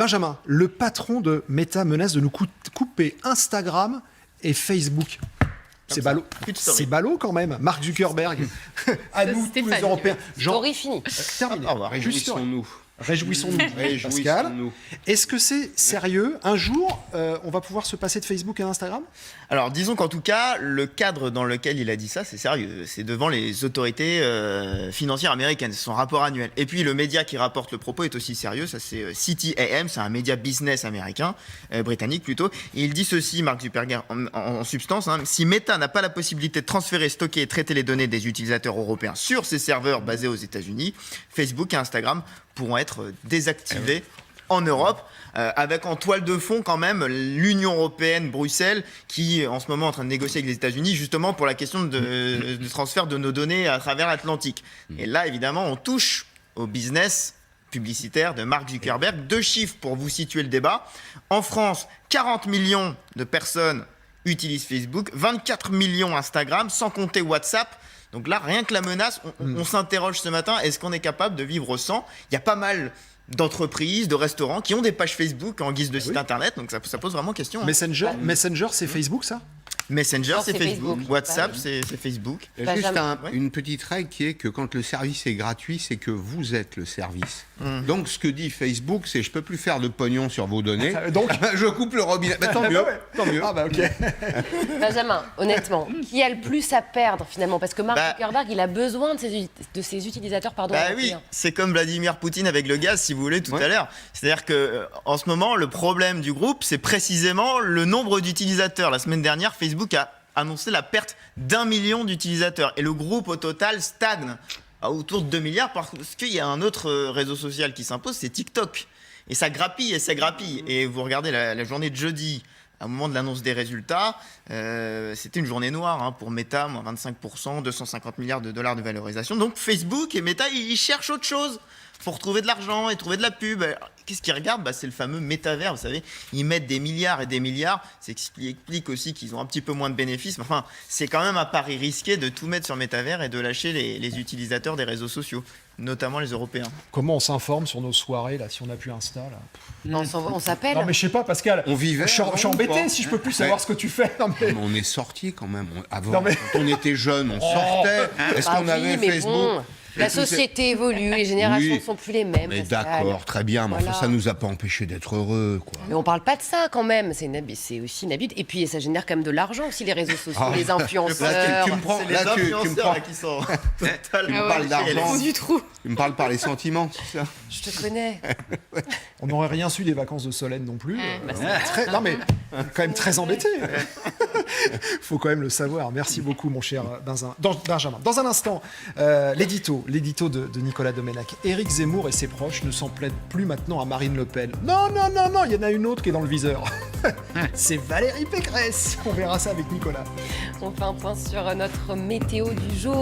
Benjamin, le patron de Meta menace de nous couper Instagram et Facebook. C'est ballot. C'est ballot quand même. Mark Zuckerberg. À nous, tous les Européens. Story finie. Terminé. Réjouissons-nous. Réjouissons-nous. Pascal, est-ce que c'est sérieux? Un jour, on va pouvoir se passer de Facebook et d'Instagram? Alors, disons qu'en tout cas, le cadre dans lequel il a dit ça, c'est sérieux. C'est devant les autorités financières américaines. C'est son rapport annuel. Et puis, le média qui rapporte le propos est aussi sérieux. Ça, c'est CTAM. C'est un média business américain, britannique plutôt. Et il dit ceci, Mark Zuckerberg, en substance. Si Meta n'a pas la possibilité de transférer, stocker et traiter les données des utilisateurs européens sur ses serveurs basés aux États-Unis, Facebook et Instagram pourront être désactivés en Europe, avec en toile de fond quand même l'Union européenne, Bruxelles, qui est en ce moment en train de négocier avec les États-Unis justement pour la question de transfert de nos données à travers l'Atlantique. Et là, évidemment, on touche au business publicitaire de Mark Zuckerberg. 2 chiffres pour vous situer le débat. En France, 40 millions de personnes utilisent Facebook, 24 millions Instagram, sans compter WhatsApp. Donc là, rien que la menace, on s'interroge ce matin, est-ce qu'on est capable de vivre sans? Il y a pas mal d'entreprises, de restaurants qui ont des pages Facebook en guise de site internet, donc ça pose vraiment question. Messenger, c'est Facebook, ça? Messenger, c'est Facebook. WhatsApp, c'est Facebook. Il y a juste une petite règle qui est que quand le service est gratuit, c'est que vous êtes le service. Donc, ce que dit Facebook, c'est je peux plus faire de pognon sur vos données. Donc, je coupe le robinet. Bah, tant mieux. Tant mieux. Ah bah ok. Benjamin, honnêtement, qui a le plus à perdre finalement? Parce que Mark Zuckerberg, il a besoin de ses utilisateurs, oui, c'est comme Vladimir Poutine avec le gaz, si vous voulez, tout à l'heure. C'est-à-dire que en ce moment, le problème du groupe, c'est précisément le nombre d'utilisateurs. La semaine dernière, Facebook a annoncé la perte d'1 million d'utilisateurs. Et le groupe, au total, stagne à autour de 2 milliards parce qu'il y a un autre réseau social qui s'impose, c'est TikTok. Et ça grappille et ça grappille. Et vous regardez la journée de jeudi, au moment de l'annonce des résultats, c'était une journée noire pour Meta, moins 25%, 250 milliards de dollars de valorisation. Donc Facebook et Meta, ils cherchent autre chose pour trouver de l'argent et trouver de la pub. Qu'est-ce qu'ils regardent? C'est le fameux métavers, vous savez. Ils mettent des milliards et des milliards. C'est ce qui explique aussi qu'ils ont un petit peu moins de bénéfices. Mais enfin, c'est quand même un pari risqué de tout mettre sur métavers et de lâcher les utilisateurs des réseaux sociaux, notamment les Européens. Comment on s'informe sur nos soirées, là, si on n'a plus Insta, là? On s'appelle. Non, mais je sais pas, Pascal. On vivait. Je suis embêté si je peux plus savoir ce que tu fais. Non, mais... On est sortis quand même. Avant, quand on était jeunes, on sortait. Est-ce qu'on avait Facebook? La société évolue, les générations ne sont plus les mêmes. Mais d'accord, très bien, mais enfin, ça ne nous a pas empêchés d'être heureux, quoi. Mais on parle pas de ça quand même, c'est aussi une habitude. Et puis ça génère quand même de l'argent aussi, les réseaux sociaux, les influenceurs. Tu me prends, les influenceurs qui sont tu me parles d'argent. Du trou. Tu me parles par les sentiments, c'est ça? Je te connais. On n'aurait rien su des vacances de Solène non plus. Non mais quand même très embêté. Faut quand même le savoir. Merci beaucoup mon cher Benjamin. Dans un instant, l'édito de Nicolas Domenech. Éric Zemmour et ses proches ne s'en plaident plus maintenant à Marine Le Pen. Non, il y en a une autre qui est dans le viseur. C'est Valérie Pécresse. On verra ça avec Nicolas. On fait un point sur notre météo du jour.